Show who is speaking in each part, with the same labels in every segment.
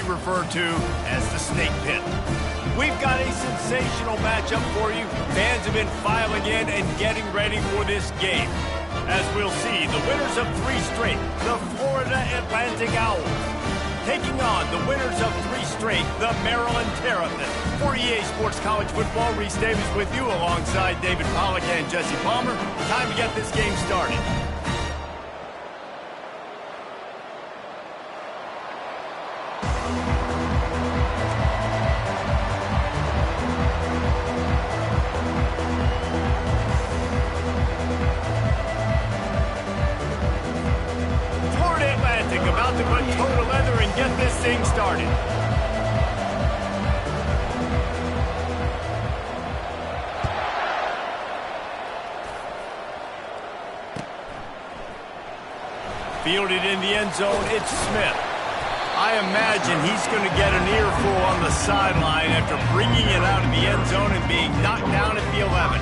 Speaker 1: refer to as the snake pit. We've got a sensational matchup for you. Fans have been filing in and getting ready for this game. As we'll see, the winners of 3 straight, the Florida Atlantic Owls, taking on the winners of 3 straight, the Maryland Terrapins. For EA Sports College Football, Reese Davis with you alongside David Pollack and Jesse Palmer. Time to get this game started. Florida Atlantic about to put toe to leather and get this thing started. Fielded in the end zone, it's Smith. I imagine he's going to get an earful on the sideline after bringing it out of the end zone and being knocked down at the 11.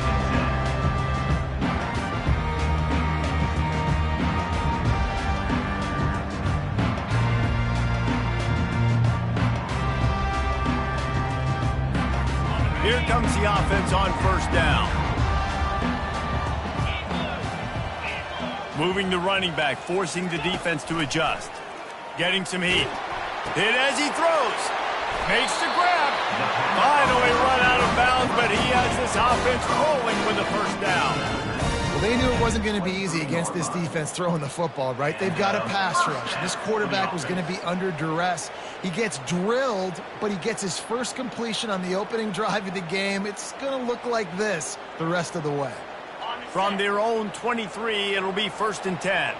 Speaker 1: Here comes the offense on first down. Moving the running back, forcing the defense to adjust. Getting some heat. Hit as he throws. Makes the grab. Finally run out of bounds, but he has this offense rolling with a first down.
Speaker 2: Well, they knew it wasn't going to be easy against this defense throwing the football, right? They've got a pass rush. This quarterback was going to be under duress. He gets drilled, but he gets his first completion on the opening drive of the game. It's going to look like this the rest of the way.
Speaker 1: From their own 23, it'll be 1st and 10.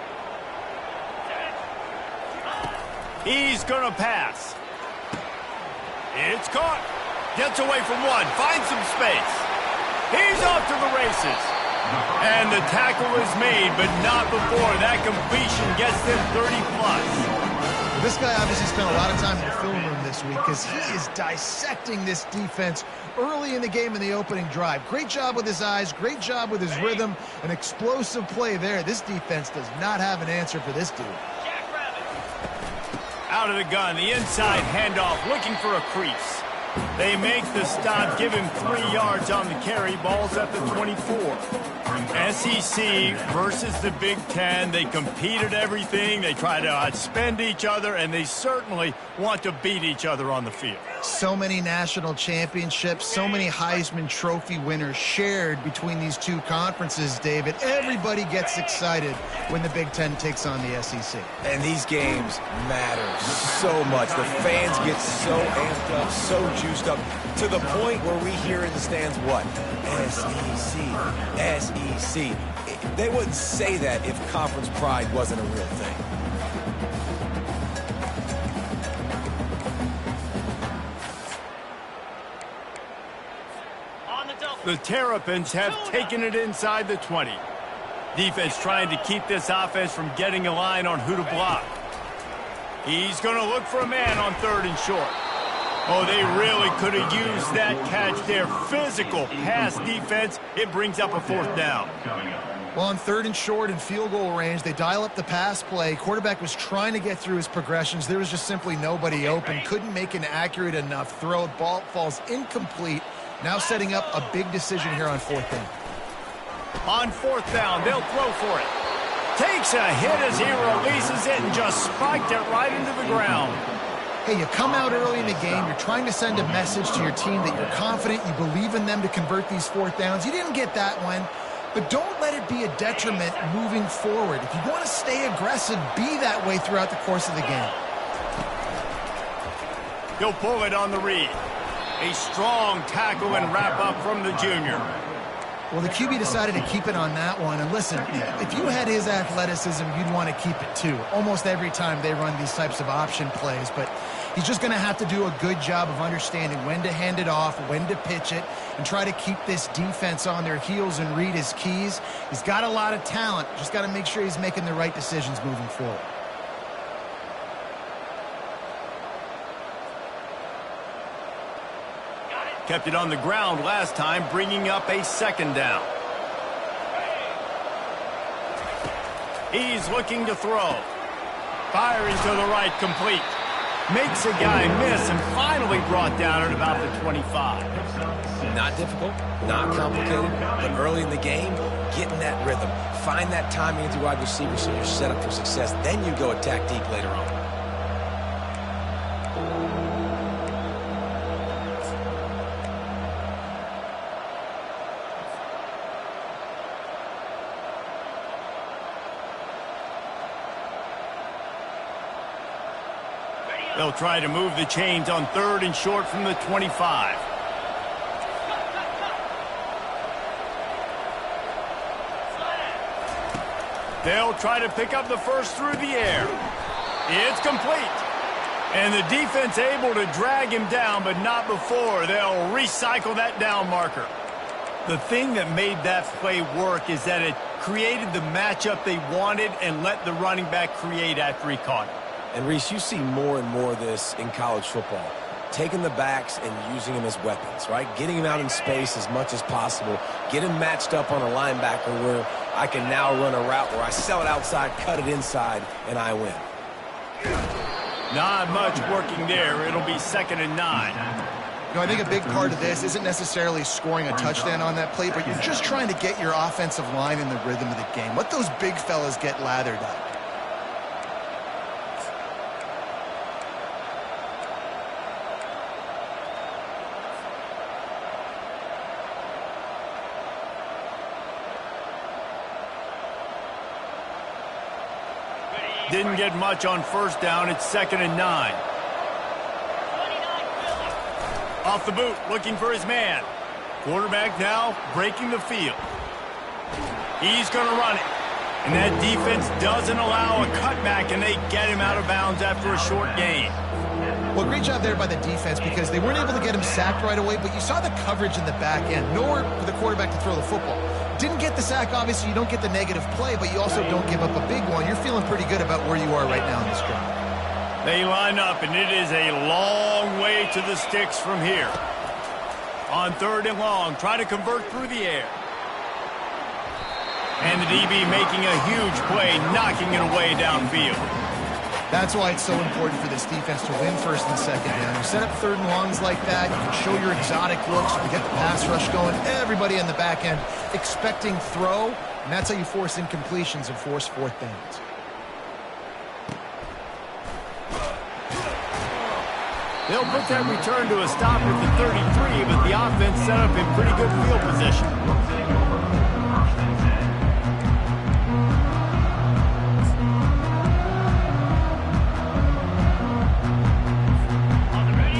Speaker 1: He's going to pass. It's caught. Gets away from one. Finds some space. He's off to the races. And the tackle is made, but not before that completion gets them 30+.
Speaker 2: This guy obviously spent a lot of time in the film room this week because he is dissecting this defense early in the game in the opening drive. Great job with his eyes, great job with his rhythm, an explosive play there. This defense does not have an answer for this dude.
Speaker 1: Out of the gun, the inside handoff, looking for a crease. They make the stop, give him 3 yards on the carry, balls at the 24. SEC versus the Big Ten, they compete at everything, they try to outspend each other, and they certainly want to beat each other on the field.
Speaker 2: So many national championships, so many Heisman Trophy winners shared between these two conferences, David. Everybody gets excited when the Big Ten takes on the SEC.
Speaker 3: And these games matter so much. The fans get so amped up, so juiced up, to the point where we hear in the stands, what? SEC, SEC. They wouldn't say that if conference pride wasn't a real thing.
Speaker 1: The Terrapins have taken it inside the 20. Defense trying to keep this offense from getting a line on who to block. He's going to look for a man on 3rd and short. Oh, they really could have used that catch there. Physical pass defense. It brings up a 4th down.
Speaker 2: Well, on 3rd and short and field goal range, they dial up the pass play. Quarterback was trying to get through his progressions. There was just simply nobody open. Couldn't make an accurate enough throw. Ball falls incomplete. Now setting up a big decision here on 4th down.
Speaker 1: On 4th down, they'll throw for it. Takes a hit as he releases it and just spiked it right into the ground.
Speaker 2: Hey, you come out early in the game, you're trying to send a message to your team that you're confident, you believe in them to convert these 4th downs. You didn't get that one, but don't let it be a detriment moving forward. If you want to stay aggressive, be that way throughout the course of the game.
Speaker 1: He'll pull it on the read. A strong tackle and wrap up from the junior.
Speaker 2: Well, the QB decided to keep it on that one. And listen, if you had his athleticism, you'd want to keep it too. Almost every time they run these types of option plays. But he's just going to have to do a good job of understanding when to hand it off, when to pitch it, and try to keep this defense on their heels and read his keys. He's got a lot of talent. Just got to make sure he's making the right decisions moving forward.
Speaker 1: Kept it on the ground last time, bringing up a 2nd down. He's looking to throw. Firing to the right, complete. makes a guy miss and finally brought down at about the 25.
Speaker 3: Not difficult, not complicated, but early in the game, getting that rhythm. Find that timing into wide receiver so you're set up for success. Then you go attack deep later on.
Speaker 1: They'll try to move the chains on 3rd and short from the 25. They'll try to pick up the first through the air. It's complete. And the defense able to drag him down, but not before. They'll recycle that down marker. The thing that made that play work is that it created the matchup they wanted and let the running back create after he caught it.
Speaker 3: And, Reese, you see more and more of this in college football. Taking the backs and using them as weapons, right? Getting them out in space as much as possible. Get him matched up on a linebacker where I can now run a route where I sell it outside, cut it inside, and I win.
Speaker 1: Not much working there. It'll be 2nd and 9.
Speaker 2: You know, I think a big part of this isn't necessarily scoring a touchdown on that play, but you're just trying to get your offensive line in the rhythm of the game. Let those big fellas get lathered up.
Speaker 1: Didn't get much on 1st down. It's 2nd and 9. Off the boot, looking for his man. Quarterback now breaking the field. He's going to run it. And that defense doesn't allow a cutback, and they get him out of bounds after a short gain.
Speaker 2: Well, great job there by the defense because they weren't able to get him sacked right away, but you saw the coverage in the back end. Nowhere for the quarterback to throw the football. Didn't get the sack, obviously. You don't get the negative play, but you also don't give up a big one. You're feeling pretty good about where you are right now in this drive.
Speaker 1: They line up, and it is a long way to the sticks from here. On 3rd and long, try to convert through the air. And the DB making a huge play, knocking it away downfield.
Speaker 2: That's why it's so important for this defense to win 1st and 2nd down. You set up 3rd and longs like that. You can show your exotic looks. You can get the pass rush going. Everybody in the back end expecting throw, and that's how you force incompletions and force 4th downs.
Speaker 1: They'll put that return to a stop with the 33, but the offense set up in pretty good field position.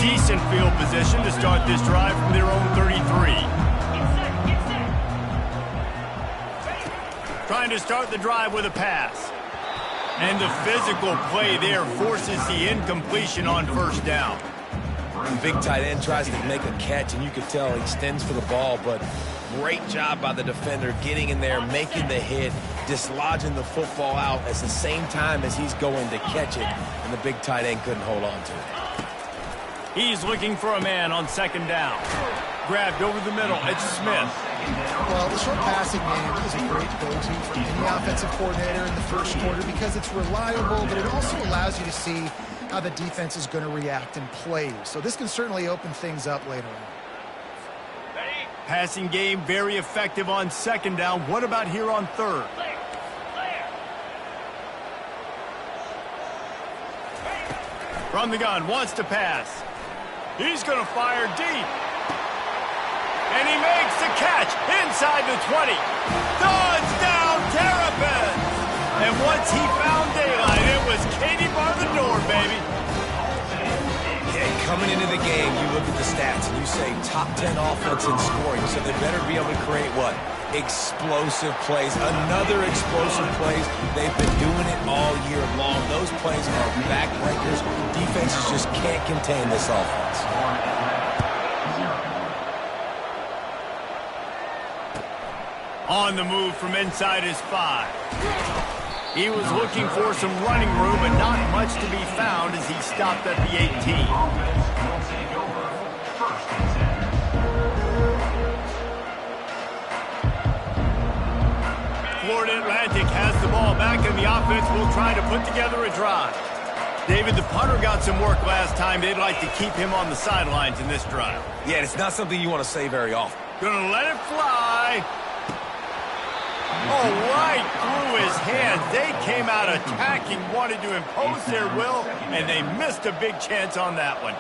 Speaker 1: Decent field position to start this drive from their own 33. Trying to start the drive with a pass. And the physical play there forces the incompletion on 1st down.
Speaker 3: The big tight end tries to make a catch, and you can tell he extends for the ball, but great job by the defender getting in there, making the hit, dislodging the football out at the same time as he's going to catch it, and the big tight end couldn't hold on to it.
Speaker 1: He's looking for a man on 2nd down. Grabbed over the middle. It's Smith.
Speaker 2: Well, the short passing game is a great go-to for any offensive coordinator in the 1st quarter because it's reliable, but it also allows you to see how the defense is going to react in plays. So this can certainly open things up later on.
Speaker 1: Passing game very effective on 2nd down. What about here on 3rd? From the gun, wants to pass. He's going to fire deep. And he makes the catch inside the 20. Touchdown, Terrapins! And once he found daylight, it was Katie bar the door, baby.
Speaker 3: Yeah, coming into the game, you look at the stats and you say top 10 offense in scoring, so they better be able to create what? Explosive plays. Another explosive plays. They've been doing it all year long. Those plays are backbreakers. Defenses just can't contain this offense.
Speaker 1: On the move from inside his 5. He was looking for some running room, but not much to be found as he stopped at the 18. Florida Atlantic has the ball back, and the offense will try to put together a drive. David, the punter got some work last time. They'd like to keep him on the sidelines in this drive.
Speaker 3: Yeah, it's not something you want to say very often.
Speaker 1: Gonna let it fly. Oh, right through his hands. They came out attacking, wanted to impose their will, and they missed a big chance on that one.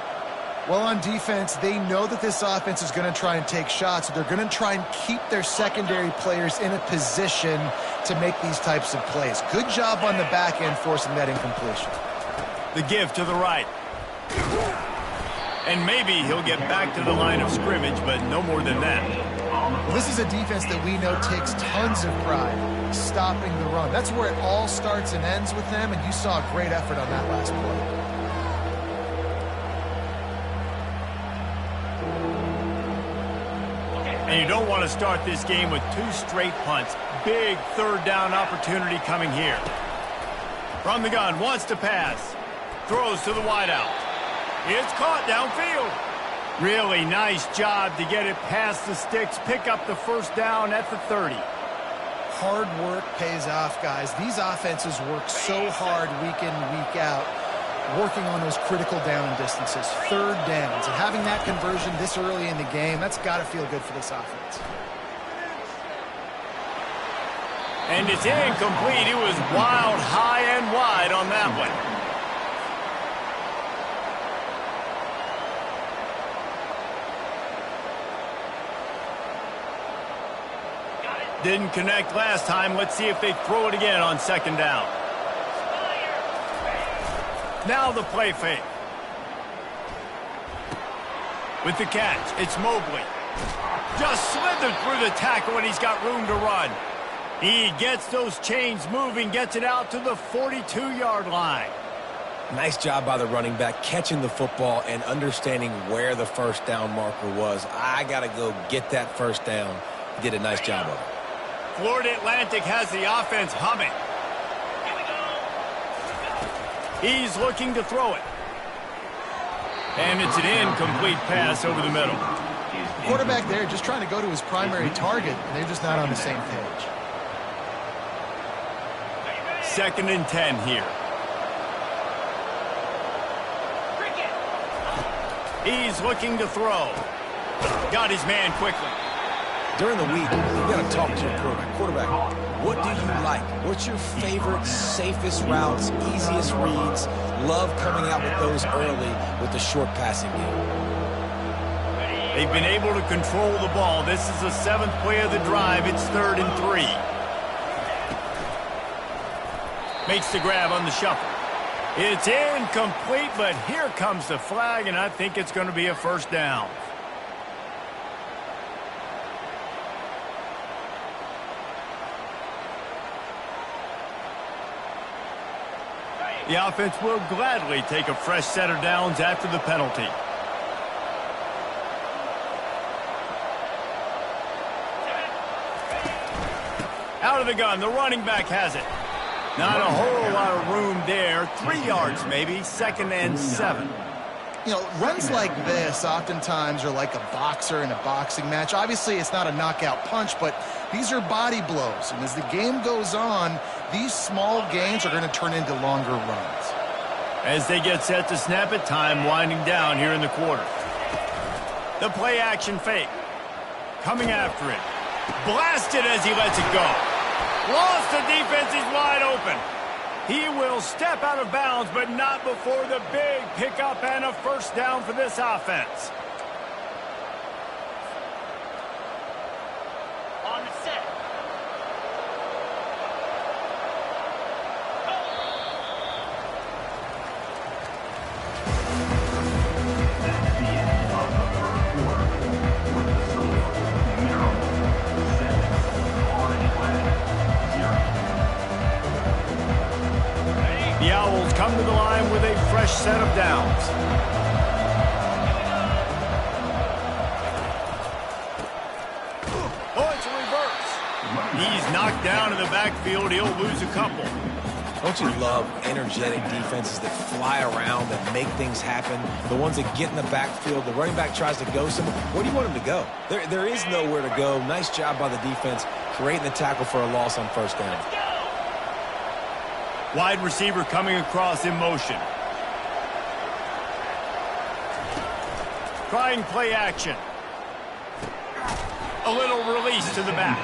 Speaker 2: Well, on defense, they know that this offense is going to try and take shots. So they're going to try and keep their secondary players in a position to make these types of plays. Good job on the back end forcing that incompletion.
Speaker 1: The give to the right. And maybe he'll get back to the line of scrimmage, but no more than that.
Speaker 2: Well, this is a defense that we know takes tons of pride stopping the run. That's where it all starts and ends with them, and you saw a great effort on that last play.
Speaker 1: And you don't want to start this game with 2 straight punts. Big third down opportunity coming here. From the gun, wants to pass. Throws to the wideout. It's caught downfield. Really nice job to get it past the sticks, pick up the first down at the 30.
Speaker 2: Hard work pays off, guys. These offenses work so hard week in, week out, working on those critical down distances, third downs. And having that conversion this early in the game, that's got to feel good for this offense.
Speaker 1: And it's incomplete. It was wild, high and wide on that one. Didn't connect last time. Let's see if they throw it again on second down. Now the play fake. With the catch, it's Mobley. Just slithered through the tackle, and he's got room to run. He gets those chains moving, gets it out to the 42-yard line.
Speaker 3: Nice job by the running back, catching the football and understanding where the first down marker was. I got to go get that first down. He did a nice job of it.
Speaker 1: Florida Atlantic has the offense humming. He's looking to throw it. And it's an incomplete pass over the middle.
Speaker 2: The quarterback there just trying to go to his primary target, and they're just not on the same page.
Speaker 1: 2nd and 10 here. He's looking to throw. Got his man quickly.
Speaker 3: During the week, you got to talk to your quarterback. Quarterback, what do you like? What's your favorite, safest routes, easiest reads? Love coming out with those early with the short passing game.
Speaker 1: They've been able to control the ball. This is the 7th play of the drive. It's 3rd and 3. Makes the grab on the shuffle. It's incomplete, but here comes the flag, and I think it's going to be a first down. The offense will gladly take a fresh set of downs after the penalty. Out of the gun, the running back has it. Not a whole lot of room there. 3 yards maybe, 2nd and 7.
Speaker 2: You know, runs like this oftentimes are like a boxer in a boxing match. Obviously, it's not a knockout punch, but these are body blows. And as the game goes on, these small gains are going to turn into longer runs.
Speaker 1: As they get set to snap it, time winding down here in the quarter. The play action fake. Coming after it. Blasted as he lets it go. Lost the defense, he's wide open. He will step out of bounds, but not before the big pickup and a first down for this offense. On the set. The Owls come to the line with a fresh set of downs. Oh, it's a reverse. He's knocked down in the backfield. He'll lose a couple.
Speaker 3: Don't you love energetic defenses that fly around, that make things happen? The ones that get in the backfield, the running back tries to go somewhere. Where do you want him to go? There is nowhere to go. Nice job by the defense, creating the tackle for a loss on first down.
Speaker 1: Wide receiver coming across in motion. Trying play action. A little release to the back.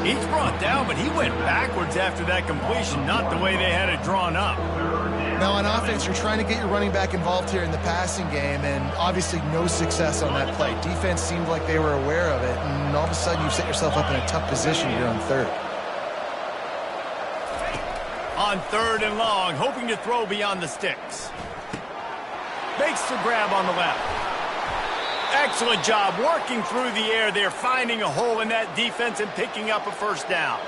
Speaker 1: He's brought down, but he went backwards after that completion, not the way they had it drawn up.
Speaker 2: Now on offense, you're trying to get your running back involved here in the passing game, and obviously no success on that play. Defense seemed like they were aware of it, and all of a sudden you've set yourself up in a tough position here on third.
Speaker 1: On 3rd and long, hoping to throw beyond the sticks. Makes the grab on the left. Excellent job working through the air there, finding a hole in that defense and picking up a first down.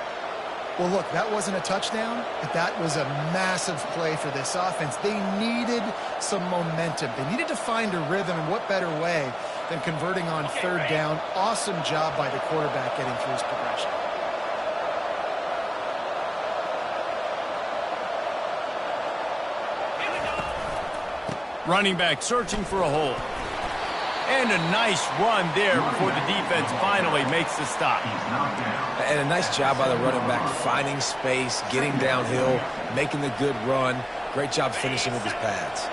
Speaker 2: Well, look, that wasn't a touchdown, but that was a massive play for this offense. They needed some momentum. They needed to find a rhythm, and what better way than converting on 3rd down. Awesome job by the quarterback getting through his progression.
Speaker 1: Running back searching for a hole. And a nice run there before the defense finally makes the stop.
Speaker 3: And a nice job by the running back, finding space, getting downhill, making the good run. Great job finishing with his pads.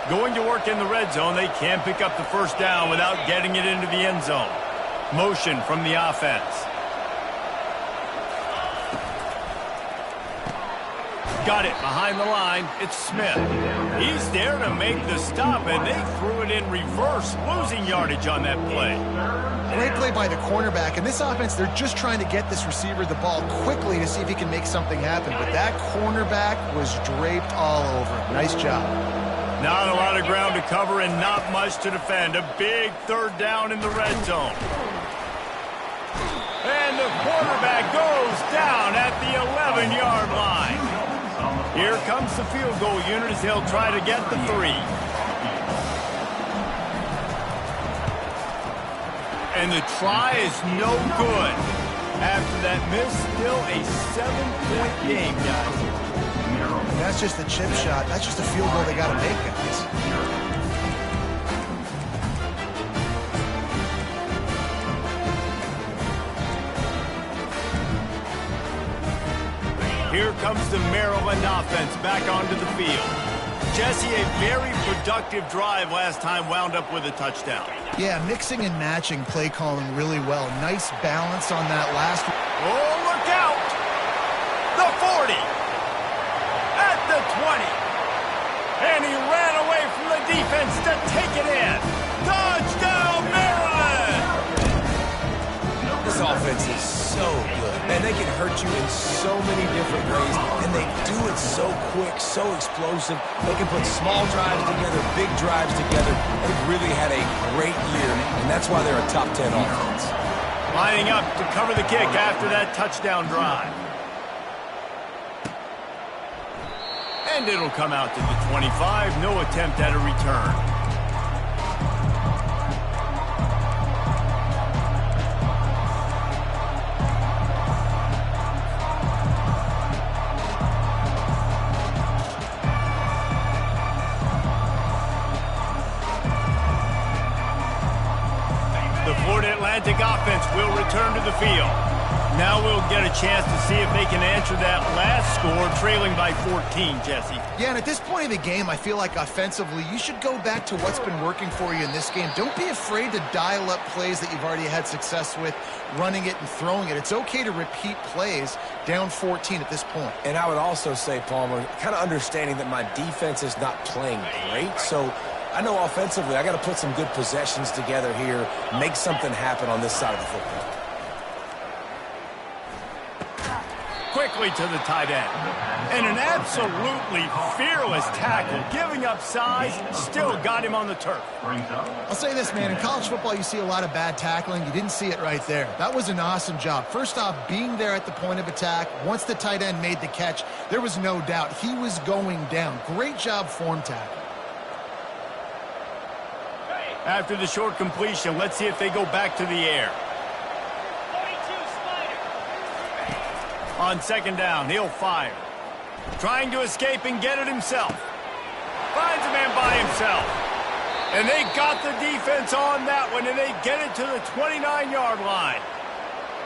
Speaker 1: Going to work in the red zone, they can't pick up the first down without getting it into the end zone. Motion from the offense. Got it behind the line. It's Smith. He's there to make the stop, and they threw it in reverse, losing yardage on that play.
Speaker 2: Great play by the cornerback. And this offense, they're just trying to get this receiver the ball quickly to see if he can make something happen. But that cornerback was draped all over him. Nice job.
Speaker 1: Not a lot of ground to cover and not much to defend. A big 3rd down in the red zone. And the quarterback goes down at the 11-yard line. Here comes the field goal unit as they'll try to get the 3. And the try is no good. After that miss, still a 7-point game, guys.
Speaker 2: And that's just a chip shot. That's just a field goal they got to make, guys.
Speaker 1: Here comes the Maryland offense back onto the field. Jesse, a very productive drive last time, wound up with a touchdown.
Speaker 2: Yeah, mixing and matching play calling really well. Nice balance on that last one.
Speaker 1: Oh, look out! The 40! At the 20! And he ran away from the defense to take it in. Touchdown, Maryland!
Speaker 3: This offense is so good. And they can hurt you in so many different ways, and they do it so quick, so explosive. They can put small drives together, big drives together. They've really had a great year, and that's why they're a top 10 offense.
Speaker 1: Lining up to cover the kick after that touchdown drive. And it'll come out to the 25. No attempt at a return. Atlantic offense will return to the field. Now we'll get a chance to see if they can answer that last score, trailing by 14, Jesse.
Speaker 2: Yeah, and at this point in the game, I feel like offensively, you should go back to what's been working for you in this game. Don't be afraid to dial up plays that you've already had success with, running it and throwing it. It's okay to repeat plays down 14 at this point. And
Speaker 3: I would also say, Palmer, kind of understanding that my defense is not playing great, so I know offensively I got to put some good possessions together here, make something happen on this side of the football.
Speaker 1: Quickly to the tight end. And an absolutely fearless tackle, giving up size, still got him on the turf.
Speaker 2: I'll say this, man, in college football you see a lot of bad tackling. You didn't see it right there. That was an awesome job. First off, being there at the point of attack. Once the tight end made the catch, there was no doubt he was going down. Great job form tackle.
Speaker 1: After the short completion, let's see if they go back to the air. On second down, he'll fire. Trying to escape and get it himself. Finds a man by himself. And they got the defense on that one, and they get it to the 29-yard line.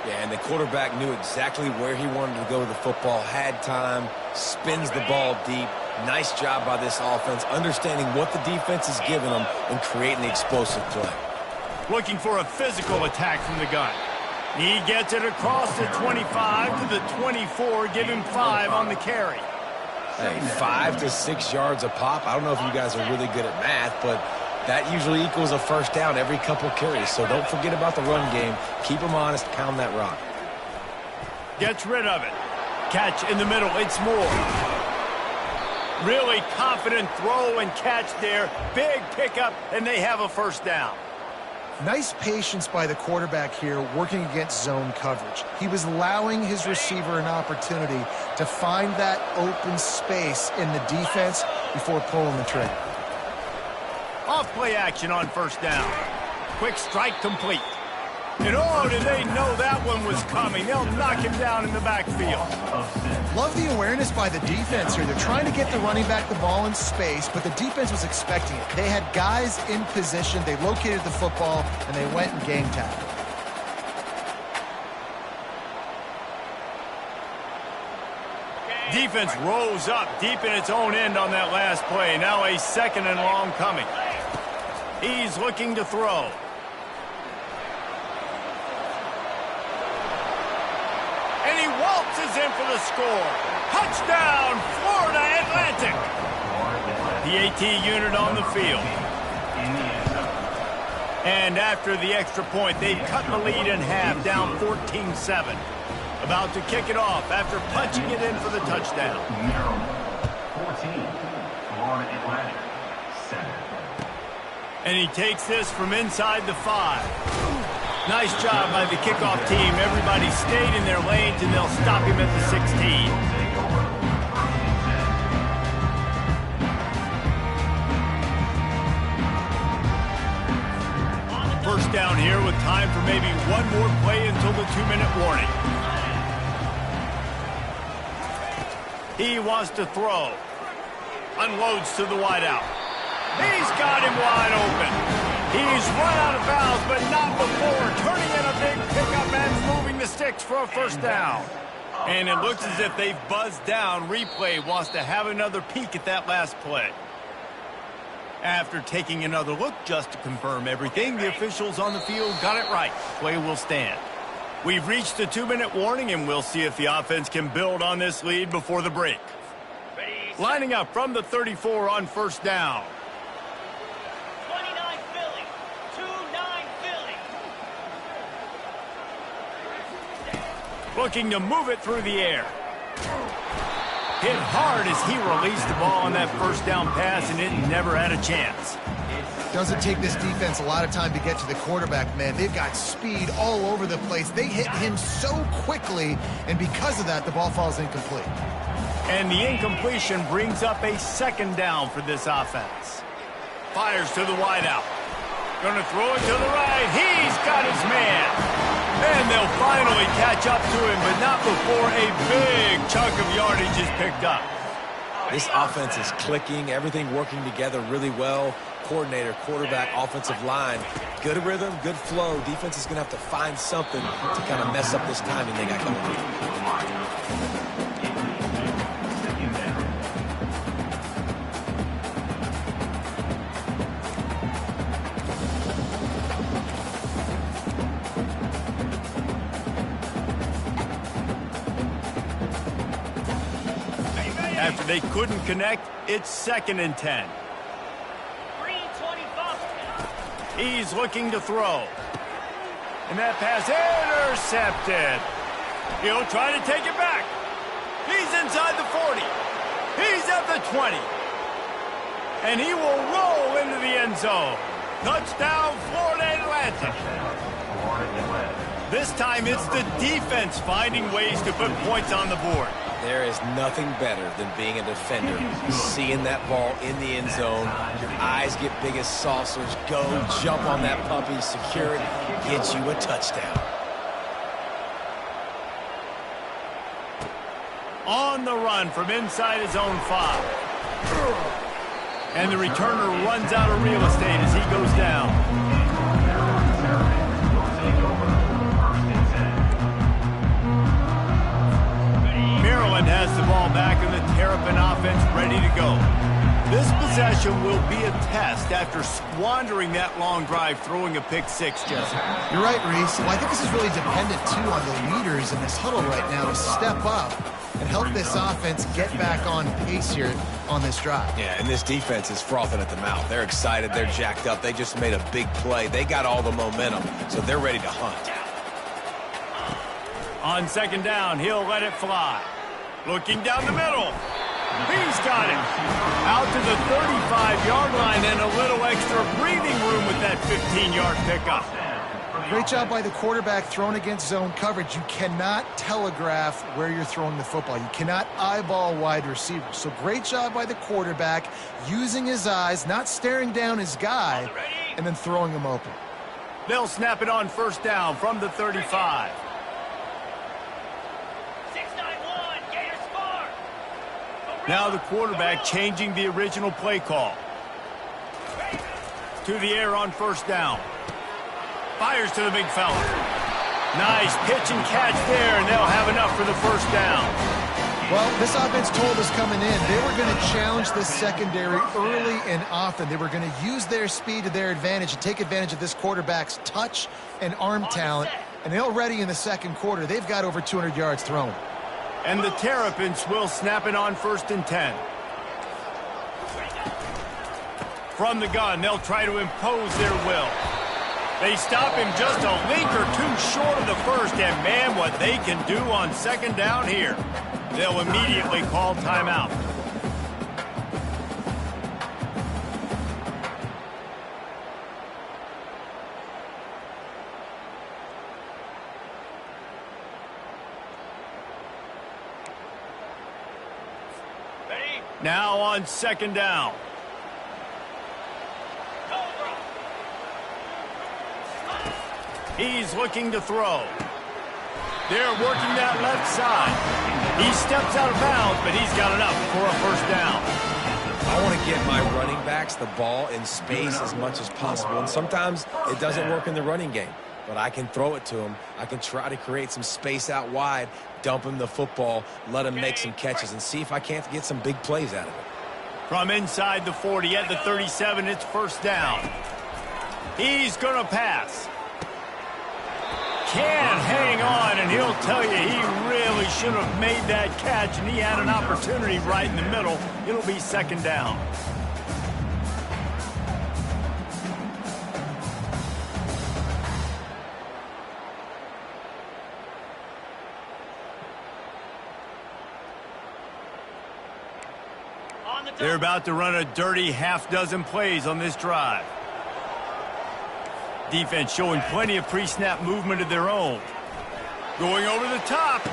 Speaker 3: Yeah, and the quarterback knew exactly where he wanted to go with the football, had time, spins the ball deep, Nice job by this offense, understanding what the defense is giving them and creating the explosive play.
Speaker 1: Looking for a physical attack from the gun. He gets it across the 25 to the 24, give him 5 on the carry.
Speaker 3: Hey, 5 to 6 yards a pop. I don't know if you guys are really good at math, but that usually equals a first down every couple carries. So don't forget about the run game. Keep them honest, pound that rock.
Speaker 1: Gets rid of it. Catch in the middle, it's Moore. Really confident throw and catch there. Big pickup, and they have a first down.
Speaker 2: Nice patience by the quarterback here working against zone coverage. He was allowing his receiver an opportunity to find that open space in the defense before pulling the trigger.
Speaker 1: Off play action on first down. Quick strike complete. And oh, did they know that one was coming. They'll knock him down in the backfield.
Speaker 2: Love the awareness by the defense here. They're trying to get the running back the ball in space, but the defense was expecting it. They had guys in position. They located the football, and they went and game tackled.
Speaker 1: Defense rose up deep in its own end on that last play. Now a 2nd and long coming. He's looking to throw. And he waltzes in for the score. Touchdown, Florida Atlantic. The AT unit on the field. And after the extra point, they've cut the lead in half, down 14-7. About to kick it off after punching it in for the touchdown.
Speaker 4: 14, Florida Atlantic, 7.
Speaker 1: And he takes this from inside the 5. Nice job by the kickoff team. Everybody stayed in their lanes, and they'll stop him at the 16. First down here with time for maybe one more play until the 2-minute warning. He wants to throw. Unloads to the wideout. He's got him wide open. He's run out of bounds, but not before turning in a big pickup and moving the sticks for a first down. And it looks as if they've buzzed down. Replay wants to have another peek at that last play. After taking another look just to confirm everything, the officials on the field got it right. Play will stand. We've reached the 2-minute warning, and we'll see if the offense can build on this lead before the break. Lining up from the 34 on first down.
Speaker 5: 29 Philly, 2-9 Philly.
Speaker 1: Looking to move it through the air. Hit hard as he released the ball on that first down pass, and it never had a chance.
Speaker 2: Doesn't take this defense a lot of time to get to the quarterback, man. They've got speed all over the place. They hit him so quickly, and because of that, the ball falls incomplete.
Speaker 1: And the incompletion brings up a 2nd down for this offense. Fires to the wideout. Gonna throw it to the right. He's got his man. And they'll finally catch up to him, but not before a big chunk of yardage is picked up.
Speaker 3: This offense is clicking, everything working together really well. Coordinator, quarterback, offensive line. Good rhythm, good flow. Defense is going to have to find something to kind of mess up this timing they got going.
Speaker 1: After they couldn't connect, it's 2nd and 10. He's looking to throw. And that pass intercepted. He'll try to take it back. He's inside the 40. He's at the 20. And he will roll into the end zone. Touchdown, Florida Atlantic. This time it's the defense finding ways to put points on the board.
Speaker 3: There is nothing better than being a defender. Seeing that ball in the end zone, your eyes get big as saucers. Go, jump on that puppy, secure it, get you a touchdown.
Speaker 1: On the run from inside his own 5. And the returner runs out of real estate as he goes down. Maryland has the ball back in the Terrapin offense. offense ready to go. This possession will be a test after squandering that long drive throwing a pick six, Jesse.
Speaker 2: You're right, Reese. Well, I think this is really dependent, too, on the leaders in this huddle right now to step up and help this offense get back on pace here on this drive.
Speaker 3: Yeah, and this defense is frothing at the mouth. They're excited. They're jacked up. They just made a big play. They got all the momentum, so they're ready to hunt.
Speaker 1: On second down, he'll let it fly. Looking down the middle. He's got it. Out to the 35-yard line and a little extra breathing room with that 15-yard pickup.
Speaker 2: Great job by the quarterback thrown against zone coverage. You cannot telegraph where you're throwing the football. You cannot eyeball wide receivers. So great job by the quarterback using his eyes, not staring down his guy, and then throwing him open.
Speaker 1: They'll snap it on first down from the 35. Now the quarterback changing the original play call. To the air on first down. Fires to the big fella. Nice pitch and catch there, and they'll have enough for the first down.
Speaker 2: Well, this offense told us coming in they were going to challenge this secondary early and often. They were going to use their speed to their advantage and take advantage of this quarterback's touch and arm talent. And already in the second quarter, they've got over 200 yards thrown.
Speaker 1: And the Terrapins will snap it on first and 10. From the gun, they'll try to impose their will. They stop him just a link or two short of the first, and man, what they can do on second down here. They'll immediately call timeout. Now on second down. He's looking to throw. They're working that left side. He steps out of bounds, but he's got enough for a first down.
Speaker 3: I want to get my running backs the ball in space as much as possible, and sometimes it doesn't work in the running game. But I can throw it to him. I can try to create some space out wide, dump him the football, let him make some catches, and see if I can't get some big plays out of it.
Speaker 1: From inside the 40 at the 37, it's first down. He's going to pass. Can't hang on, and he'll tell you he really should have made that catch, and he had an opportunity right in the middle. It'll be second down. They're about to run a dirty half-dozen plays on this drive. Defense showing plenty of pre-snap movement of their own. Going over the top.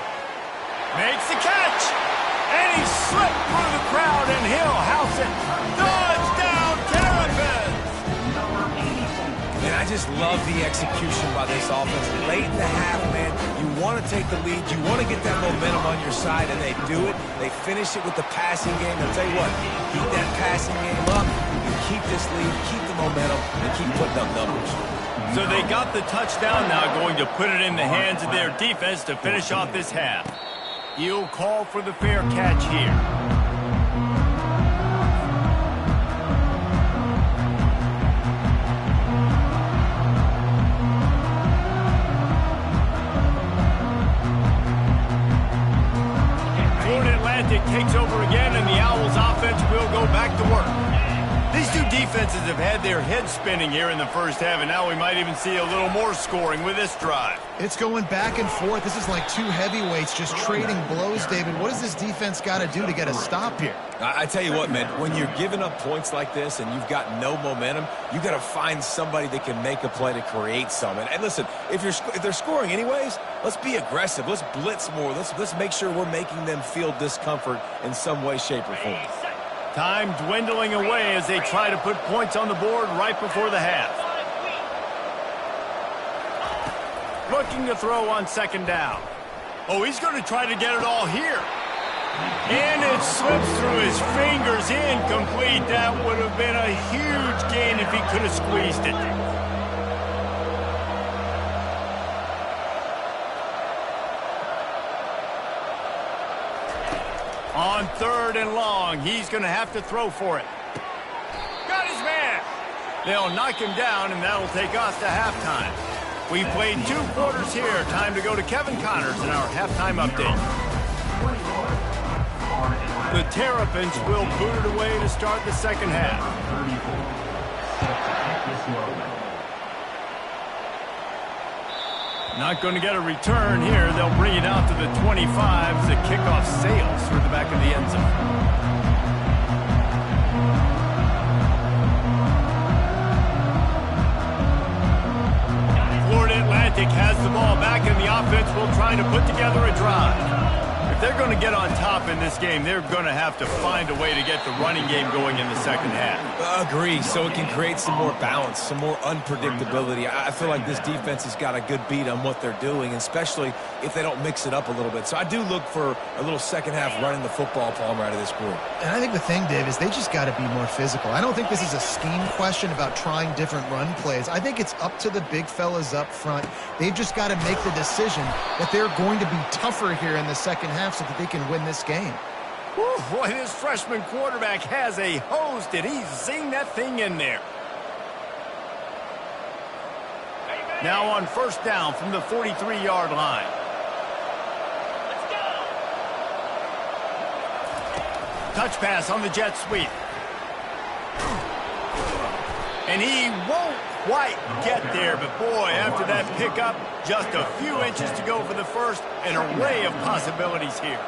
Speaker 1: Makes the catch. And he slipped through the crowd, and he'll house it. Touchdown, Terrapins!
Speaker 3: And I just love the execution by this offense. Late in the half, man, you want to take the lead. You want to get that momentum on your side, and they do it. They finish it with the passing game. I'll tell you what, keep that passing game up. You keep this lead, keep the momentum, and keep putting up numbers.
Speaker 1: So they got the touchdown now, going to put it in the hands of their defense to finish off this half. He'll call for the fair catch here. Atlantic takes over again, and the Owls offense will go back to work. These two defenses have had their heads spinning here in the first half, and now we might even see a little more scoring with this drive.
Speaker 2: It's going back and forth. This is like two heavyweights just trading blows, David. What does this defense got to do to get a stop here?
Speaker 3: I tell you what, man, when you're giving up points like this and you've got no momentum, you got to find somebody that can make a play to create something. And listen, if they're scoring anyways, let's be aggressive. Let's blitz more. Let's make sure we're making them feel discomfort in some way, shape, or form.
Speaker 1: Time dwindling away as they try to put points on the board right before the half. Looking to throw on second down. Oh, he's going to try to get it all here. And it slips through his fingers, incomplete. That would have been a huge gain if he could have squeezed it. On 3rd and long. He's going to have to throw for it. Got his man. They'll knock him down, and that'll take us to halftime. We've played 2 quarters here. Time to go to Kevin Connors in our halftime update. The Terrapins will boot it away to start the second half. Not going to get a return here. They'll bring it out to the 25 as the kickoff sails through the back of the end zone. Florida Atlantic has the ball back, and the offense will try to put together a drive. If they're going to get on top in this game, they're going to have to find a way to get the running game going in the second half.
Speaker 3: Agree, so it can create some more balance, some more unpredictability. I feel like this defense has got a good beat on what they're doing, especially if they don't mix it up a little bit. So I do look for a little second half running the football, Palmer, out of this group.
Speaker 2: And I think the thing, Dave, is they just got to be more physical. I don't think this is a scheme question about trying different run plays. I think it's up to the big fellas up front. They've just got to make the decision that they're going to be tougher here in the second half so that they can win this game.
Speaker 1: Whew, boy, this freshman quarterback has a hose. Did he zing that thing in there? Now on 1st down from the 43-yard line.
Speaker 5: Let's go.
Speaker 1: Touch pass on the jet sweep. And he won't quite get there, but boy, after that pickup, just a few inches to go for the first. An array of possibilities here.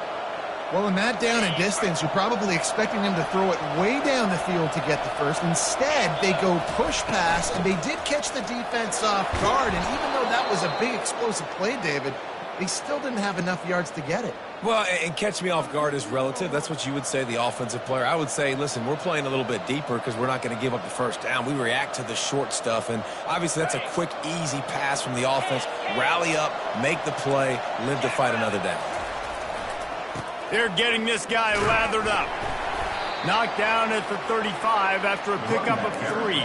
Speaker 2: Well, in that down and distance, you're probably expecting them to throw it way down the field to get the first. Instead, they go push pass, and they did catch the defense off guard. And even though that was a big explosive play, David, they still didn't have enough yards to get it.
Speaker 3: Well, and catch me off guard is relative. That's what you would say, the offensive player. I would say, listen, we're playing a little bit deeper because we're not going to give up the first down. We react to the short stuff, and obviously that's a quick, easy pass from the offense. Rally up, make the play, live to fight another down.
Speaker 1: They're getting this guy lathered up. Knocked down at the 35 after a pickup of 3.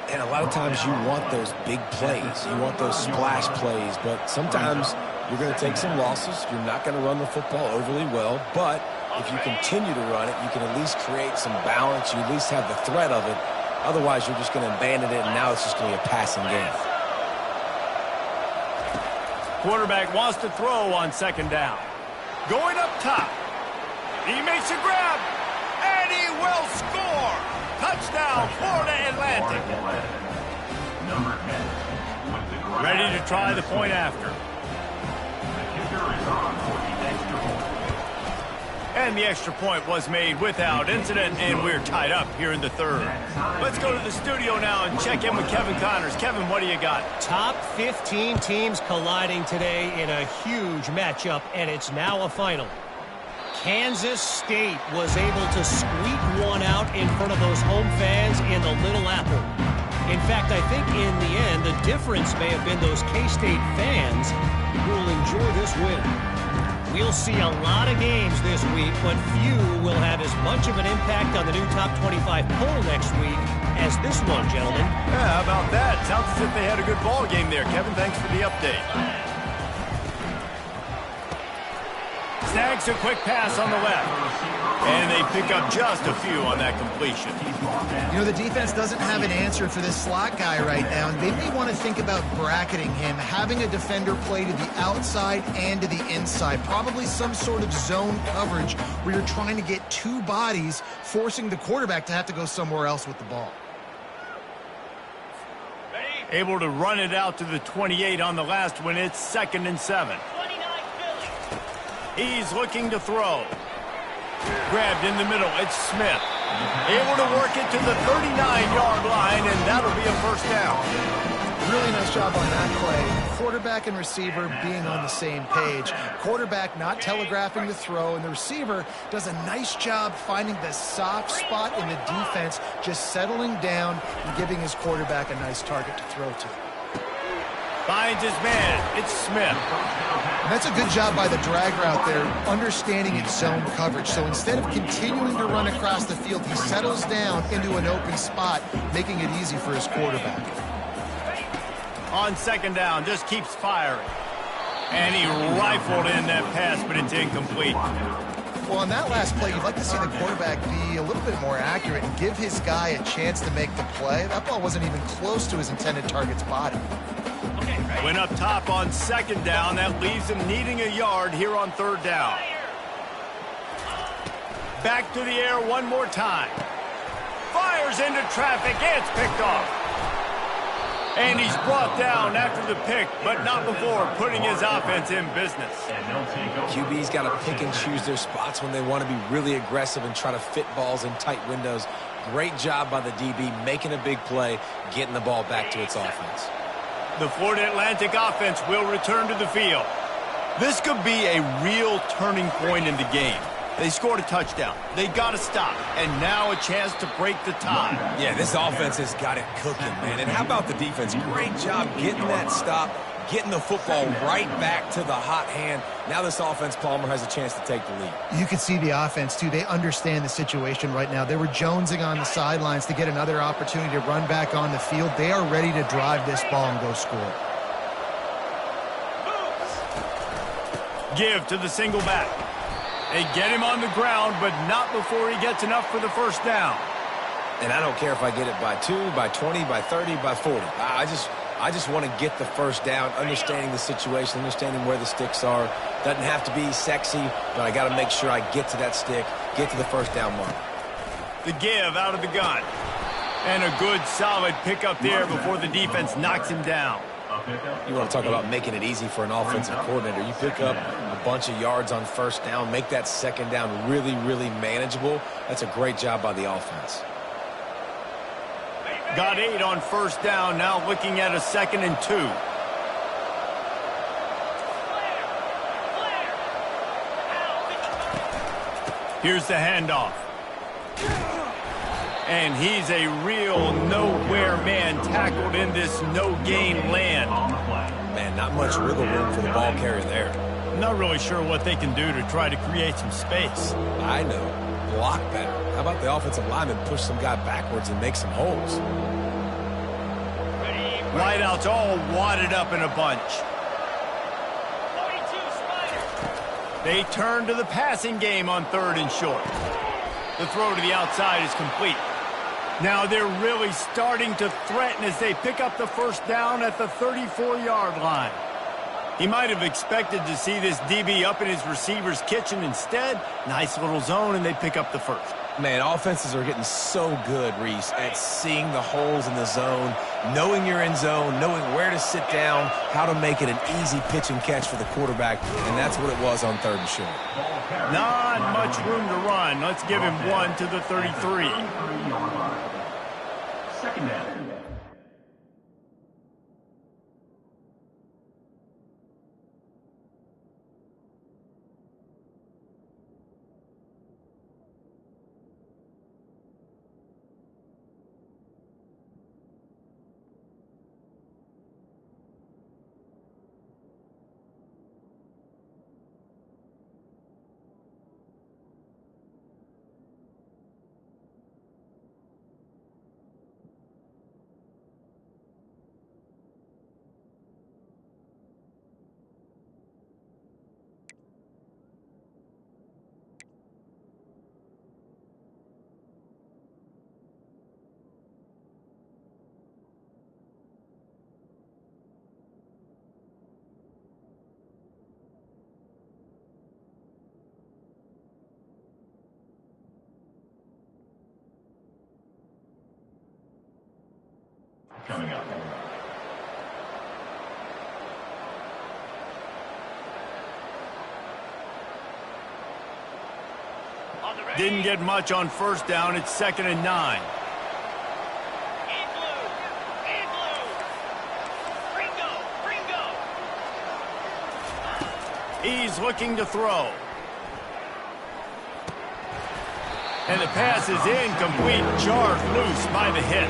Speaker 3: And a lot of times you want those big plays. You want those splash plays, but sometimes you're going to take some losses. You're not going to run the football overly well, but if you continue to run it, you can at least create some balance. You at least have the threat of it. Otherwise, you're just going to abandon it, and now it's just going to be a passing game.
Speaker 1: Quarterback wants to throw on 2nd down. Going up top. He makes a grab, and he will score. Touchdown, Florida Atlantic.
Speaker 4: Number 10. With the grab.
Speaker 1: Ready to try the point after.
Speaker 4: The kicker is on for the extra point.
Speaker 1: And the extra point was made without incident, and we're tied up here in the 3rd. Let's go to the studio now and check in with Kevin Connors. Kevin, what do you got?
Speaker 6: Top 15 teams colliding today in a huge matchup, and it's now a final. Kansas State was able to squeak one out in front of those home fans in the Little Apple. In fact, I think in the end, the difference may have been those K-State fans who will enjoy this win. We'll see a lot of games this week, but few will have as much of an impact on the new top 25 poll next week as this one, gentlemen.
Speaker 1: Yeah, how about that? Sounds as if they had a good ball game there. Kevin, thanks for the update. Snags a quick pass on the left. And they pick up just a few on that completion.
Speaker 2: You know, the defense doesn't have an answer for this slot guy right now, and they may want to think about bracketing him, having a defender play to the outside and to the inside. Probably some sort of zone coverage where you're trying to get 2 bodies, forcing the quarterback to have to go somewhere else with the ball.
Speaker 1: Able to run it out to the 28 on the last one. It's 2nd and 7.
Speaker 5: 29 Philly.
Speaker 1: He's looking to throw. Grabbed in the middle. It's Smith. Able to work it to the 39-yard line, and that'll be a 1st down.
Speaker 2: Really nice job on that play. Quarterback and receiver being on the same page. Quarterback not telegraphing the throw, and the receiver does a nice job finding the soft spot in the defense, just settling down and giving his quarterback a nice target to throw to.
Speaker 1: Finds his man. It's Smith.
Speaker 2: And that's a good job by the drag route there, understanding its zone coverage. So instead of continuing to run across the field, he settles down into an open spot, making it easy for his quarterback.
Speaker 1: On 2nd down, just keeps firing. And he rifled in that pass, but it's incomplete.
Speaker 2: Well, on that last play, you'd like to see the quarterback be a little bit more accurate and give his guy a chance to make the play. That ball wasn't even close to his intended target's body.
Speaker 1: Went up top on second down. That leaves him needing a yard here on third down. Back to the air one more time. Fires into traffic. It's picked off. And he's brought down after the pick, but not before putting his offense in business.
Speaker 3: QB's got to pick and choose their spots when they want to be really aggressive and try to fit balls in tight windows. Great job by the DB making a big play, getting the ball back to its offense.
Speaker 1: The Florida Atlantic offense will return to the field. This could be a real turning point in the game. They scored a touchdown. They got to stop. And now a chance to break the tie.
Speaker 3: Yeah, this offense has got it cooking, man. And how about the defense? Great job getting that stop, getting the football right back to the hot hand. Now this offense, Palmer, has a chance to take the lead.
Speaker 2: You can see the offense, too. They understand the situation right now. They were jonesing on the sidelines to get another opportunity to run back on the field. They are ready to drive this ball and go score.
Speaker 1: Give to the single back. They get him on the ground, but not before he gets enough for the first down.
Speaker 3: And I don't care if I get it by 2, by 20, by 30, by 40. I just want to get the first down, understanding the situation, understanding where the sticks are. Doesn't have to be sexy, but I got to make sure I get to that stick, get to the first down mark.
Speaker 1: The give out of the gun. And a good, solid pickup there before the defense knocks him down.
Speaker 3: You want to talk about making it easy for an offensive coordinator. You pick up a bunch of yards on first down, make that second down really, really manageable. That's a great job by the offense.
Speaker 1: Got 8 on first down, now looking at a 2nd and 2. Here's the handoff. And he's a real nowhere man tackled in this no-gain land.
Speaker 3: Man, not much wiggle room for the ball carrier there.
Speaker 1: Not really sure what they can do to try to create some space.
Speaker 3: I know. Block better. How about the offensive lineman push some guy backwards and make some holes?
Speaker 1: Wideouts all wadded up in a bunch.
Speaker 5: 42, Spider.
Speaker 1: They turn to the passing game on 3rd and short. The throw to the outside is complete. Now they're really starting to threaten as they pick up the first down at the 34-yard line. He might have expected to see this DB up in his receiver's kitchen. Instead, nice little zone, and they pick up the first.
Speaker 3: Man, offenses are getting so good, Reese, at seeing the holes in the zone, knowing you're in zone, knowing where to sit down, how to make it an easy pitch and catch for the quarterback, and that's what it was on 3rd and short.
Speaker 1: Not much room to run. Let's give him 1 to the 33.
Speaker 4: Second down. Coming up.
Speaker 1: Didn't get much on first down. It's 2nd and 9.
Speaker 5: In blue. In blue. Ringo.
Speaker 1: He's looking to throw. And the pass is incomplete. Jarred loose by the hit.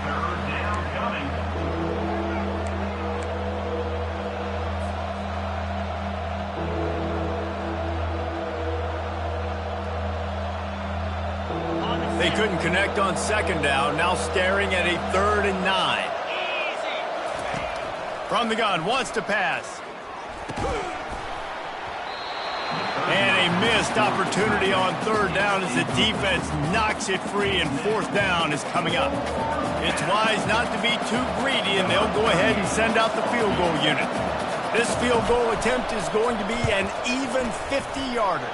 Speaker 4: Third down coming.
Speaker 1: They couldn't connect on 2nd down. Now staring at a 3rd and 9. From the gun, wants to pass. And a missed opportunity on third down as the defense knocks it free, and fourth down is coming up. It's wise not to be too greedy, and they'll go ahead and send out the field goal unit. This field goal attempt is going to be an even 50-yarder.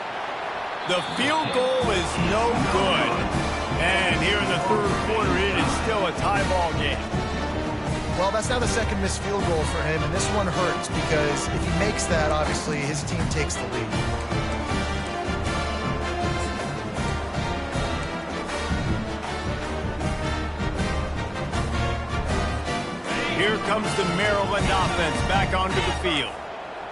Speaker 1: The field goal is no good. And here in the third quarter, it is still a tie ball game.
Speaker 2: Well, that's now the second missed field goal for him, and this one hurts because if he makes that, obviously, his team takes the lead.
Speaker 1: Here comes the Maryland offense back onto the field.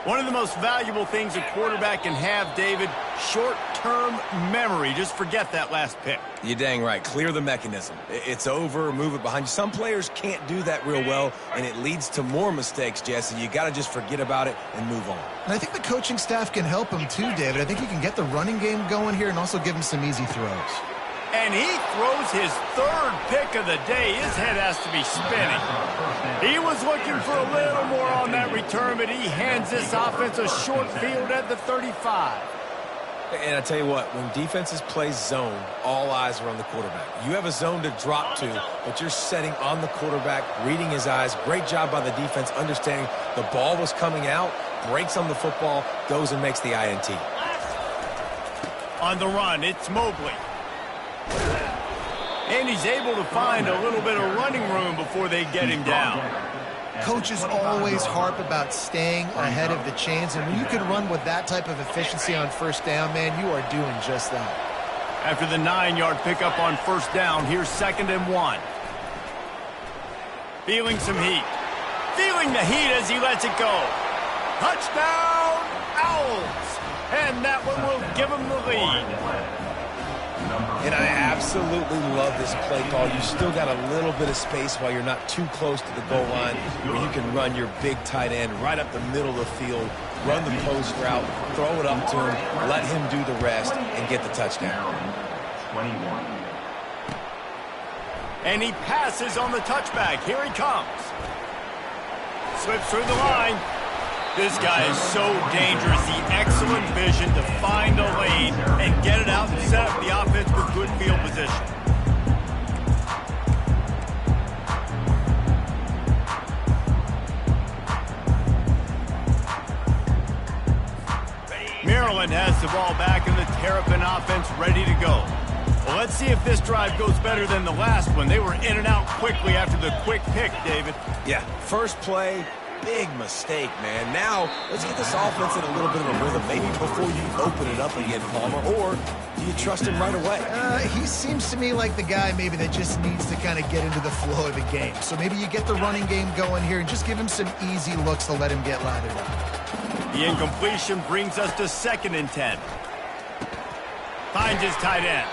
Speaker 1: One of the most valuable things a quarterback can have, David, short-term memory. Just forget that last pick.
Speaker 3: You're dang right. Clear the mechanism. It's over, move it behind you. Some players can't do that real well, and it leads to more mistakes, Jesse. You got to just forget about it and move on.
Speaker 2: And I think the coaching staff can help him too, David. I think he can get the running game going here and also give him some easy throws.
Speaker 1: And he throws his third pick of the day. His head has to be spinning. He was looking for a little more on that return, but he hands this offense a short field at the 35.
Speaker 3: And I tell you what, when defenses play zone, all eyes are on the quarterback. You have a zone to drop to, but you're setting on the quarterback, reading his eyes. Great job by the defense, understanding the ball was coming out, breaks on the football, goes and makes the INT.
Speaker 1: On the run, it's Mobley. And he's able to find a little bit of running room before they get him down.
Speaker 2: Coaches always harp about staying ahead of the chains, and when you can run with that type of efficiency on first down, man, you are doing just that.
Speaker 1: After the 9-yard pickup on first down, here's 2nd and 1. Feeling some heat. Feeling the heat as he lets it go. Touchdown, Owls! And that one will give him the lead.
Speaker 3: And I absolutely love this play call. You still got a little bit of space while you're not too close to the goal line, where you can run your big tight end right up the middle of the field, run the post route, throw it up to him, let him do the rest, and get the touchdown.
Speaker 4: 21.
Speaker 1: And he passes on the touchback. Here he comes. Slips through the line. This guy is so dangerous. The excellent vision to find a lane and get it out and set up the offense with good field position. Maryland has the ball back and the Terrapin offense ready to go. Well, let's see if this drive goes better than the last one. They were in and out quickly after the quick pick, David.
Speaker 3: Yeah, first play, big mistake, man. Now, let's get this offense in a little bit of a rhythm. Maybe before you open it up again, Palmer, or do you trust him right away?
Speaker 2: He seems to me like the guy maybe that just needs to kind of get into the flow of the game. So maybe you get the running game going here and just give him some easy looks to let him get lathered up.
Speaker 1: The incompletion brings us to 2nd and 10. Finds his tight end.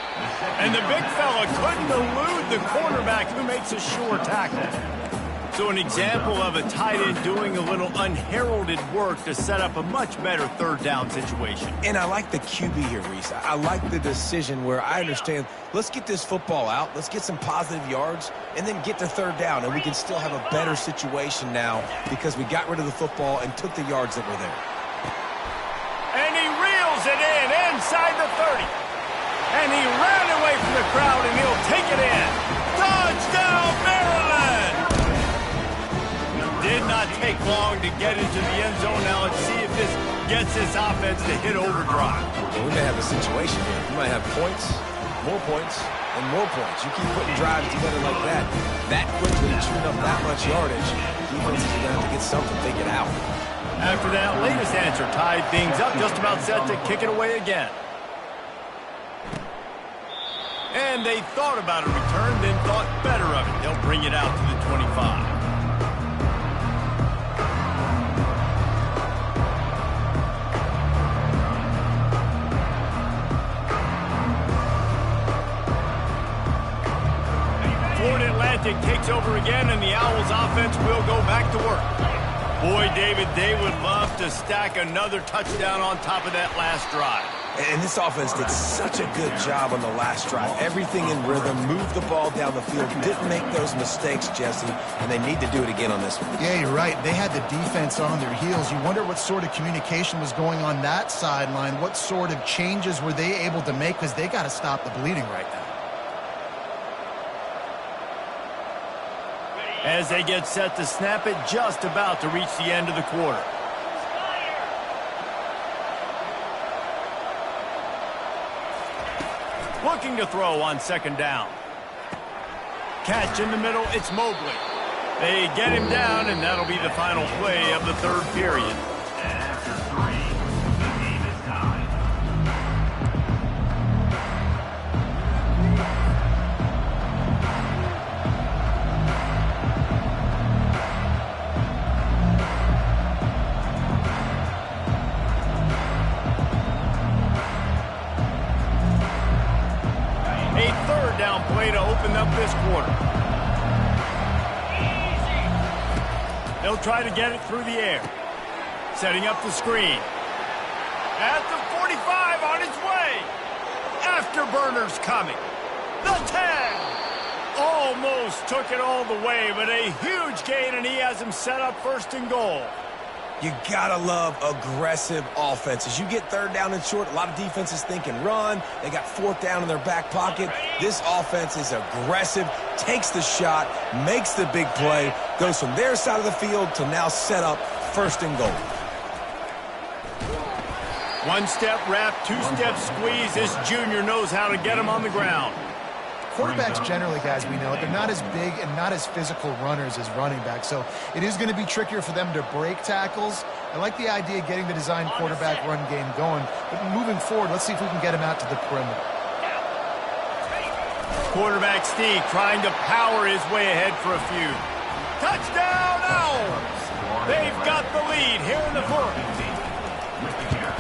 Speaker 1: And the big fella couldn't elude the cornerback who makes a sure tackle. So an example of a tight end doing a little unheralded work to set up a much better third down situation.
Speaker 3: And I like the QB here, Reese. I like the decision where I understand, let's get this football out, let's get some positive yards, and then get to third down, and we can still have a better situation now because we got rid of the football and took the yards that were there.
Speaker 1: And he reels it in inside the 30. And he ran away from the crowd, and he'll take it in. Touchdown, Maryland! Did not take long to get into the end zone. Now let's see if this gets this offense to hit overdrive.
Speaker 3: Well, we may have a situation here. We might have points, and more points. You keep putting drives together like that quickly, chewing up that much yardage, defenses are going to have to get something figured out.
Speaker 1: After that latest answer tied things up, just about set to kick it away again. And they thought about a return, then thought better of it. They'll bring it out to the 25. Atlantic takes over again, and the Owls offense will go back to work. Boy, David, they would love to stack another touchdown on top of that last drive.
Speaker 3: And this offense did such a good job on the last drive. Everything in rhythm, moved the ball down the field, didn't make those mistakes, Jesse, and they need to do it again on this one.
Speaker 2: Yeah, you're right. They had the defense on their heels. You wonder what sort of communication was going on that sideline. What sort of changes were they able to make, because they got to stop the bleeding right now.
Speaker 1: As they get set to snap it, just about to reach the end of the quarter. Looking to throw on second down. Catch in the middle, it's Mobley. They get him down, and that'll be the final play of the third period.
Speaker 4: And after 3, the game is tied.
Speaker 1: A third down play to open up this quarter. They'll try to get it through the air. Setting up the screen. At the 45 on its way. Afterburner's coming. The 10. Almost took it all the way, but a huge gain, and he has him set up first and goal.
Speaker 3: You gotta love aggressive offenses. You get third down and short, a lot of defenses thinking run. They got fourth down in their back pocket. This offense is aggressive, takes the shot, makes the big play, goes from their side of the field to now set up first and goal.
Speaker 1: One-step wrap, two-step squeeze. This junior knows how to get him on the ground.
Speaker 2: Quarterbacks generally, guys, we know, they're not as big and not as physical runners as running backs, so it is going to be trickier for them to break tackles. I like the idea of getting the design quarterback run game going, but moving forward, let's see if we can get him out to the perimeter.
Speaker 1: Quarterback Steve trying to power his way ahead for a few. Touchdown, Owls! They've got the lead here in the fourth.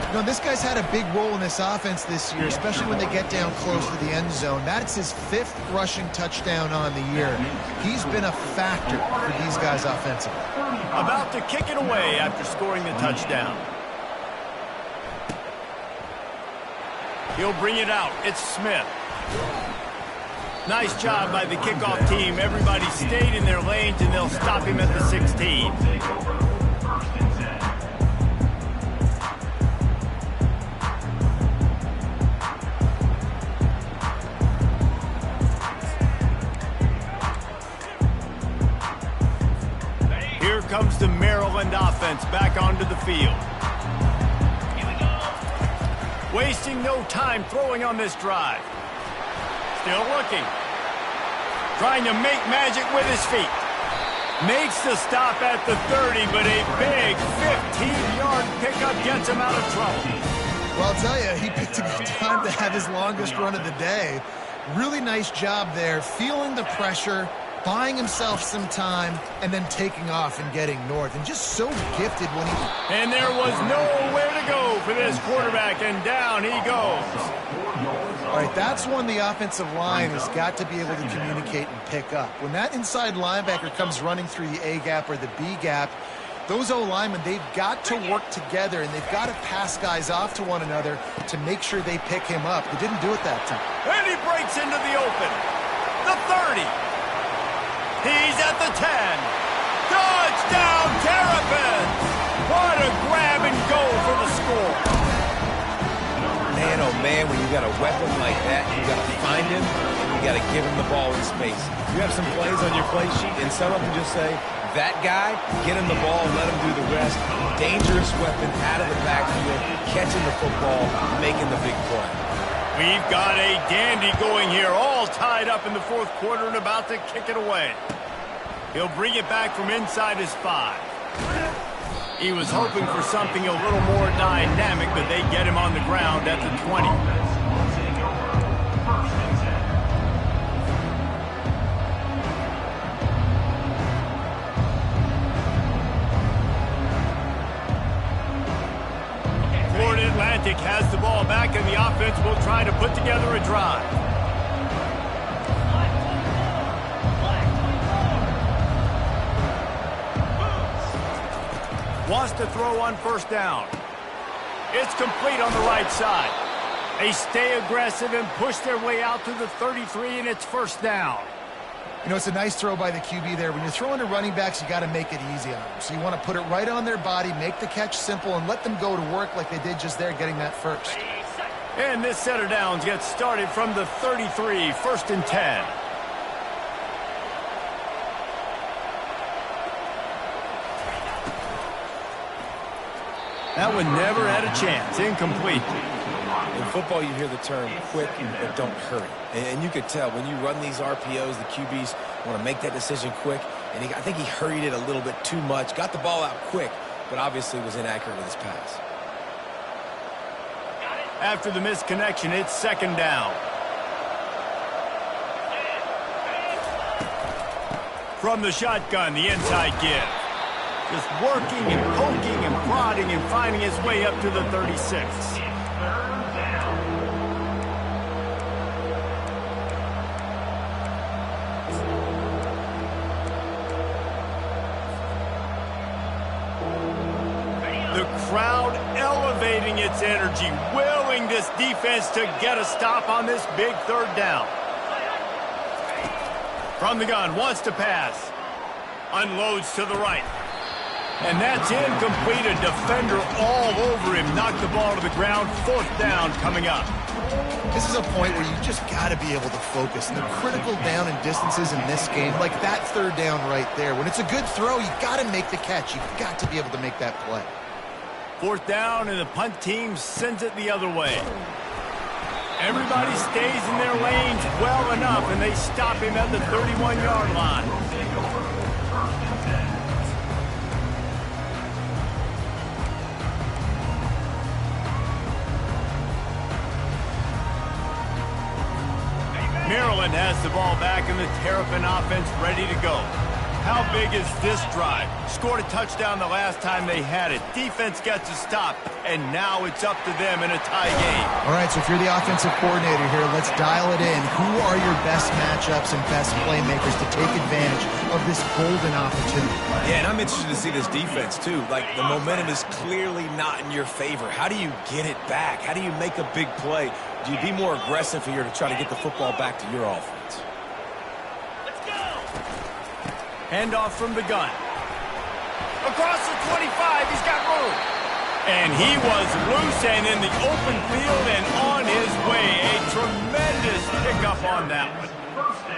Speaker 2: You know, this guy's had a big role in this offense this year, especially when they get down close to the end zone. That's his 5th rushing touchdown on the year. He's been a factor for these guys offensively.
Speaker 1: About to kick it away after scoring the touchdown. He'll bring it out. It's Smith. Nice job by the kickoff team. Everybody stayed in their lanes, and they'll stop him at the 16. Here comes the Maryland offense back onto the field.
Speaker 5: Here we go.
Speaker 1: Wasting no time throwing on this drive. Still looking. Trying to make magic with his feet. Makes the stop at the 30, but a big 15-yard pickup gets him out of trouble.
Speaker 2: Well, I'll tell you, he picked a good time to have his longest run of the day. Really nice job there, feeling the pressure, buying himself some time, and then taking off and getting north. And just so gifted when he...
Speaker 1: And there was nowhere to go for this quarterback, and down he goes.
Speaker 2: All right, that's when the offensive line has got to be able to communicate and pick up. When that inside linebacker comes running through the A gap or the B gap, those O-linemen, they've got to work together, and they've got to pass guys off to one another to make sure they pick him up. They didn't do it that time.
Speaker 1: And he breaks into the open. The 30. He's at the 10. Touchdown, Terrapins! What a grab and go for the score.
Speaker 3: Man, oh man, when you got a weapon like that, you got to find him, and you got to give him the ball in space. You have some plays on your play sheet, and some of them just say, that guy, get him the ball, let him do the rest. Dangerous weapon out of the backfield, catching the football, making the big play.
Speaker 1: We've got a dandy going here, all tied up in the fourth quarter and about to kick it away. He'll bring it back from inside his 5. He was hoping for something a little more dynamic, but they get him on the ground at the 20. Florida Atlantic has the ball back, and the offense will try to put together a drive. Wants to throw on first down. It's complete on the right side. They stay aggressive and push their way out to the 33, and it's first down.
Speaker 2: You know, it's a nice throw by the QB there. When you're throwing to running backs, you got to make it easy on them. So you want to put it right on their body, make the catch simple, and let them go to work like they did just there, getting that first.
Speaker 1: And this set of downs gets started from the 33, first and 10. That one never had a chance. Incomplete.
Speaker 3: In football, you hear the term quick but don't hurry. And you could tell when you run these RPOs, the QBs want to make that decision quick. And I think he hurried it a little bit too much. Got the ball out quick, but obviously was inaccurate with his pass.
Speaker 1: After the misconnection, it's second down. From the shotgun, the inside give. Just working and poking and prodding and finding his way up to the 36. The crowd elevating its energy, willing this defense to get a stop on this big third down. From the gun, wants to pass. Unloads to the right. And that's incomplete. A defender all over him. Knocked the ball to the ground. Fourth down coming up.
Speaker 2: This is a point where you just got to be able to focus. And the critical down and distances in this game, like that third down right there. When it's a good throw, you got to make the catch. You've got to be able to make that play.
Speaker 1: Fourth down, and the punt team sends it the other way. Everybody stays in their lanes well enough, and they stop him at the 31-yard line. Maryland has the ball back, and the Terrapin offense ready to go. How big is this drive? Scored a touchdown the last time they had it. Defense gets a stop, and now it's up to them in a tie game.
Speaker 2: All right, so if you're the offensive coordinator here, let's dial it in. Who are your best matchups and best playmakers to take advantage of this golden opportunity?
Speaker 3: Yeah, and I'm interested to see this defense, too. Like, the momentum is clearly not in your favor. How do you get it back? How do you make a big play? Do you be more aggressive here to try to get the football back to your offense?
Speaker 1: Handoff from the gun. Across the 25, he's got room. And he was loose and in the open field and on his way. A tremendous pickup on that one.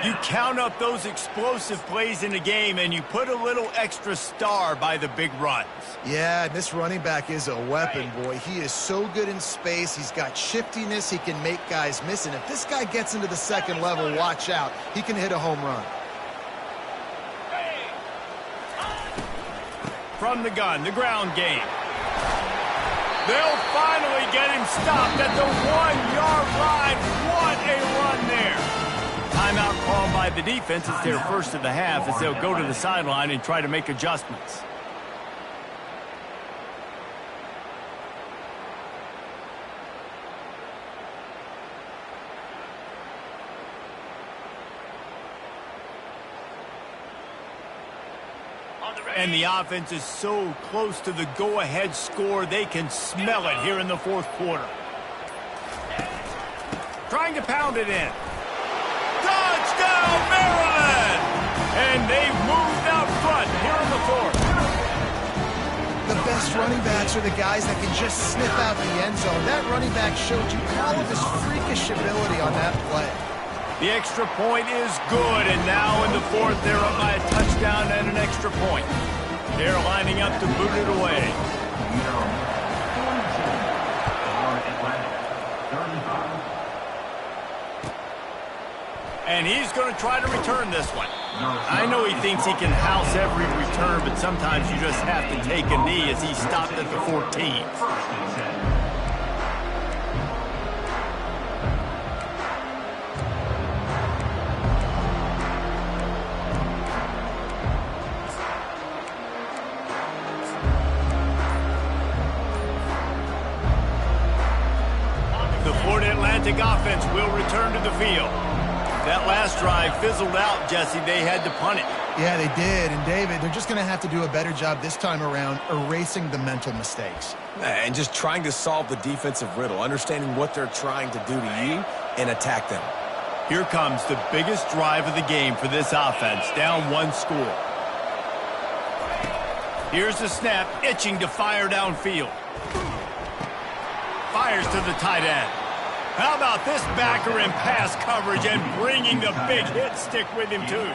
Speaker 1: You count up those explosive plays in the game, and you put a little extra star by the big runs.
Speaker 2: Yeah, this running back is a weapon, boy. He is so good in space. He's got shiftiness. He can make guys miss. And if this guy gets into the second level, watch out. He can hit a home run.
Speaker 1: From the gun, the ground game. They'll finally get him stopped at the 1-yard line. What a run there. Timeout called by the defense. It's their first of the half as they'll go to the sideline and try to make adjustments. And the offense is so close to the go-ahead score, they can smell it here in the fourth quarter. Trying to pound it in. Touchdown, Maryland! And they've moved out front here in the fourth.
Speaker 2: The best running backs are the guys that can just sniff out the end zone. That running back showed you all of his freakish ability on that play.
Speaker 1: The extra point is good, and now in the fourth, they're up by a touchdown and an extra point. They're lining up to boot it away. And he's going to try to return this one. I know he thinks he can house every return, but sometimes you just have to take a knee as he stopped at the 14. Offense will return to the field. That last drive fizzled out, Jesse. They had to punt it.
Speaker 2: Yeah, they did. And, David, they're just going to have to do a better job this time around erasing the mental mistakes.
Speaker 3: And just trying to solve the defensive riddle, understanding what they're trying to do to you and attack them.
Speaker 1: Here comes the biggest drive of the game for this offense, down 1 score. Here's the snap, itching to fire downfield. Fires to the tight end. How about this backer in pass coverage and bringing the big hit stick with him, too?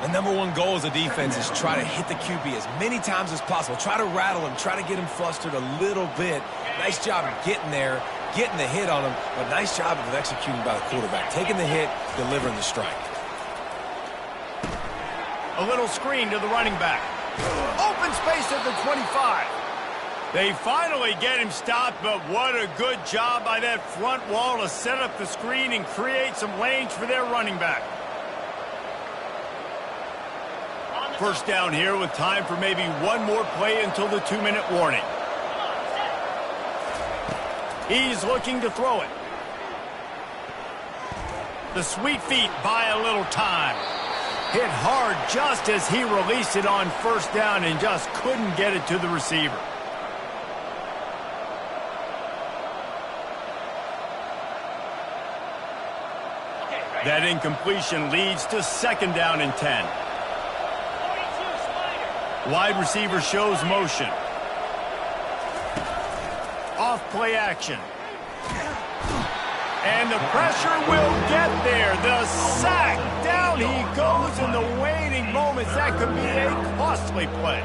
Speaker 3: The #1 goal as a defense is try to hit the QB as many times as possible. Try to rattle him, try to get him flustered a little bit. Nice job of getting there, getting the hit on him, but nice job of executing by the quarterback. Taking the hit, delivering the strike.
Speaker 1: A little screen to the running back. Open space at the 25. They finally get him stopped, but what a good job by that front wall to set up the screen and create some lanes for their running back. First down here with time for maybe one more play until the 2-minute warning. He's looking to throw it. The sweet feet buy a little time. Hit hard just as he released it on first down and just couldn't get it to the receiver. That incompletion leads to 2nd down and 10. Wide receiver shows motion. Off play action. And the pressure will get there. The sack. Down he goes in the waning moments. That could be a costly play.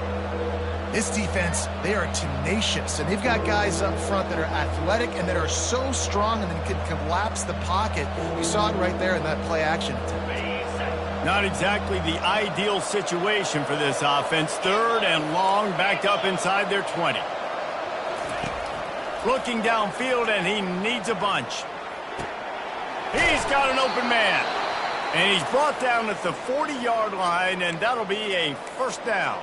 Speaker 2: This defense, they are tenacious, and they've got guys up front that are athletic and that are so strong and then can collapse the pocket. You saw it right there in that play action attempt.
Speaker 1: Not exactly the ideal situation for this offense. 3rd and long, backed up inside their 20. Looking downfield, and he needs a bunch. He's got an open man. And he's brought down at the 40-yard line, and that'll be a 1st down.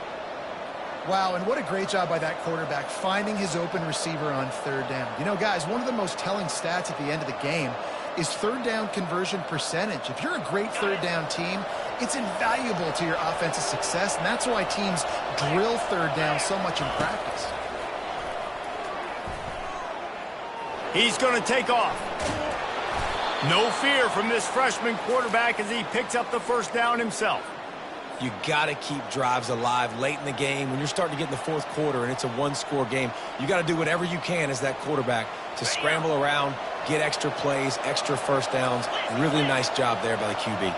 Speaker 2: Wow, and what a great job by that quarterback finding his open receiver on 3rd down. You know, guys, one of the most telling stats at the end of the game is 3rd down conversion percentage. If you're a great 3rd down team, it's invaluable to your offensive success, and that's why teams drill 3rd down so much in practice.
Speaker 1: He's going to take off. No fear from this freshman quarterback as he picks up the 1st down himself.
Speaker 3: You got to keep drives alive late in the game. When you're starting to get in the 4th quarter and it's a 1-score game, you got to do whatever you can as that quarterback to scramble around, get extra plays, extra 1st downs. Really nice job there by the QB.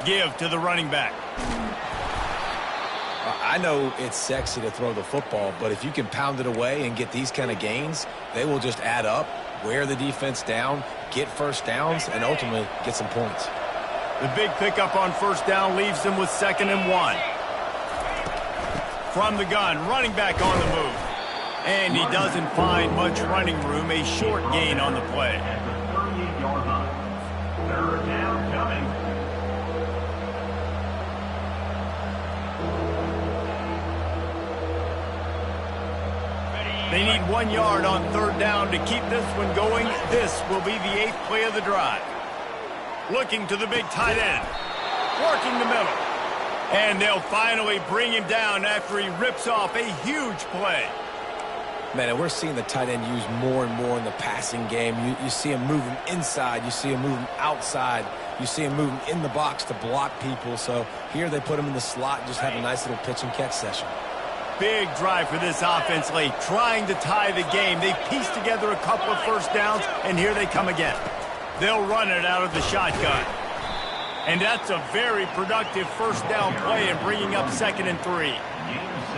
Speaker 1: Give to the running back.
Speaker 3: I know it's sexy to throw the football, but if you can pound it away and get these kind of gains, they will just add up, wear the defense down, get 1st downs, and ultimately get some points.
Speaker 1: The big pickup on 1st down leaves them with 2nd and 1. From the gun, running back on the move. And he doesn't find much running room, a short gain on the play.
Speaker 4: At the 38-yard line. 3rd down coming.
Speaker 1: They need 1 yard on 3rd down to keep this one going. This will be the 8th play of the drive. Looking to the big tight end. Working the middle. And they'll finally bring him down after he rips off a huge play.
Speaker 3: Man, and we're seeing the tight end used more and more in the passing game. You see him moving inside. You see him moving outside. You see him moving in the box to block people. So here they put him in the slot and just have a nice little pitch and catch session.
Speaker 1: Big drive for this offense late, trying to tie the game. They pieced together a couple of 1st downs, and here they come again. They'll run it out of the shotgun. And that's a very productive 1st down play and bringing up 2nd and 3.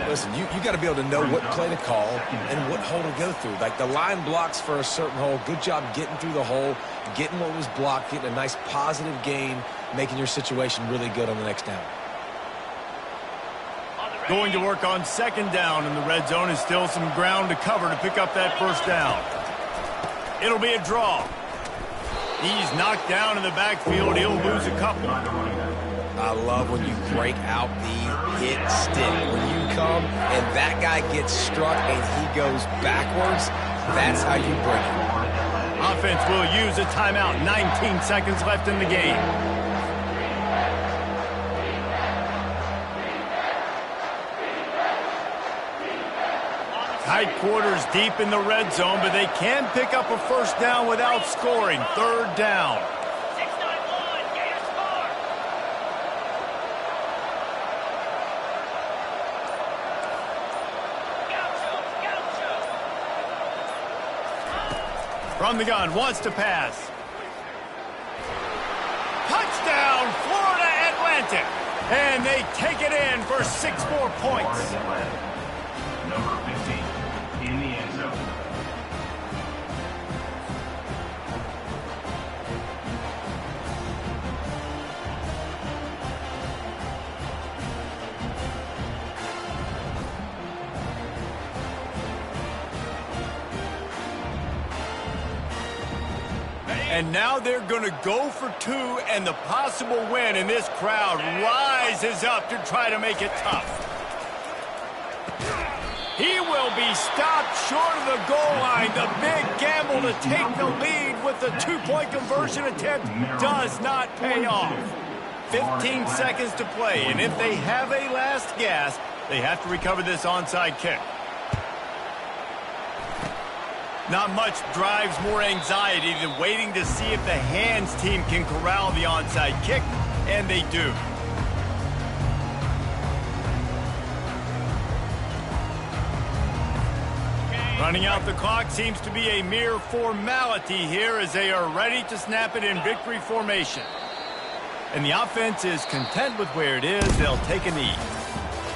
Speaker 3: Listen, you got to be able to know what play to call and what hole to go through. Like the line blocks for a certain hole. Good job getting through the hole, getting what was blocked, getting a nice positive gain, making your situation really good on the next down.
Speaker 1: Going to work on 2nd down, and the red zone is still some ground to cover to pick up that 1st down. It'll be a draw. He's knocked down in the backfield. He'll lose a couple.
Speaker 3: I love when you break out the hit stick. When you come and that guy gets struck and he goes backwards, that's how you break it.
Speaker 1: Offense will use a timeout. 19 seconds left in the game. Tight quarters deep in the red zone, but they can pick up a first down without scoring. Third down.
Speaker 5: 6-9-1, Gators score.
Speaker 1: From the gun, wants to pass. Touchdown, Florida Atlantic. And they take it in for 6 more points.
Speaker 4: Florida Atlantic. Number 15 in the end zone.
Speaker 1: And now they're going to go for 2 and the possible win, and this crowd rises up to try to make it tough. He will be stopped short of the goal line. The big gamble to take the lead with the 2-point conversion attempt does not pay off. 15 seconds to play, and if they have a last gasp, they have to recover this onside kick. Not much drives more anxiety than waiting to see if the hands team can corral the onside kick, and they do. Running out the clock seems to be a mere formality here as they are ready to snap it in victory formation. And the offense is content with where it is. They'll take a knee.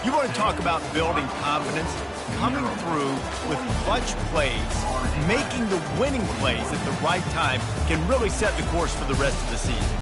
Speaker 1: You want to talk about building confidence? Coming through with clutch plays, making the winning plays at the right time can really set the course for the rest of the season.